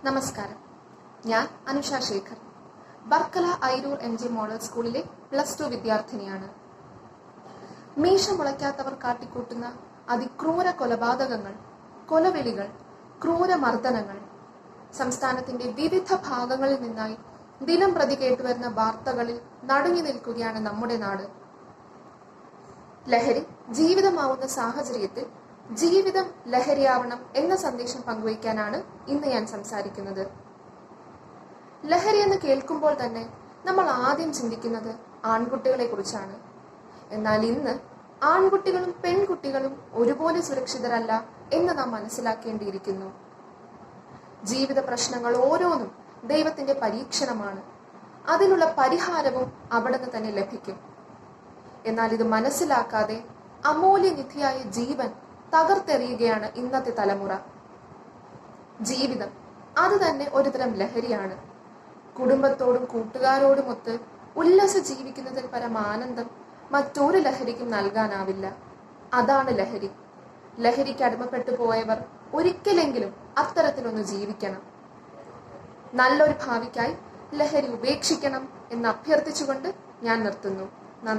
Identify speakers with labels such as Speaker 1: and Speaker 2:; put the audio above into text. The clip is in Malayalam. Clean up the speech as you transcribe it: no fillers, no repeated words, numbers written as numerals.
Speaker 1: നമസ്കാരം. ഞാൻ അനുഷ ശേഖർ. വർക്കല ഐരൂർ MG മോഡൽ സ്കൂളിലെ +2 വിദ്യാർത്ഥിനിയാണ്. മീശ മുളയ്ക്കാത്തവർ കാട്ടിക്കൂട്ടുന്ന അതിക്രൂര കൊലപാതകങ്ങൾ, കൊലവിളികൾ, ക്രൂരമർദ്ദനങ്ങൾ സംസ്ഥാനത്തിന്റെ വിവിധ ഭാഗങ്ങളിൽ നിന്നായി ദിനം പ്രതി കേട്ടുവരുന്ന വാർത്തകളിൽ നടുങ്ങി നിൽക്കുകയാണ് നമ്മുടെ നാട്. ലഹരി ജീവിതമാവുന്ന സാഹചര്യത്തിൽ ജീവിതം ലഹരിയാവണം എന്ന സന്ദേശം പങ്കുവയ്ക്കാനാണ് ഇന്ന് ഞാൻ സംസാരിക്കുന്നത്. ലഹരി എന്ന് കേൾക്കുമ്പോൾ തന്നെ നമ്മൾ ആദ്യം ചിന്തിക്കുന്നത് ആൺകുട്ടികളെ കുറിച്ചാണ്. എന്നാൽ ഇന്ന് ആൺകുട്ടികളും പെൺകുട്ടികളും ഒരുപോലെ സുരക്ഷിതരല്ല എന്ന് നാം മനസ്സിലാക്കേണ്ടിയിരിക്കുന്നു. ജീവിത പ്രശ്നങ്ങൾ ഓരോന്നും ദൈവത്തിന്റെ പരീക്ഷണമാണ്. അതിനുള്ള പരിഹാരവും അവിടുന്ന് തന്നെ ലഭിക്കും. എന്നാൽ ഇത് മനസ്സിലാക്കാതെ അമൂല്യനിധിയായ ജീവൻ തകർത്തെറിയുകയാണ് ഇന്നത്തെ തലമുറ. ജീവിതം അത് തന്നെ ഒരുതരം ലഹരിയാണ്. കുടുംബത്തോടും കൂട്ടുകാരോടുമൊത്ത് ഉല്ലാസ ജീവിക്കുന്നതിൽ പരം ആനന്ദം മറ്റൊരു ലഹരിക്കും നൽകാനാവില്ല. അതാണ് ലഹരി. ലഹരിക്ക് അടിമപ്പെട്ടു പോയവർ ഒരിക്കലെങ്കിലും അത്തരത്തിലൊന്ന് ജീവിക്കണം. നല്ലൊരു ഭാവിക്കായി ലഹരി ഉപേക്ഷിക്കണം എന്ന് അഭ്യർത്ഥിച്ചുകൊണ്ട് ഞാൻ നിർത്തുന്നു. നന്ദി.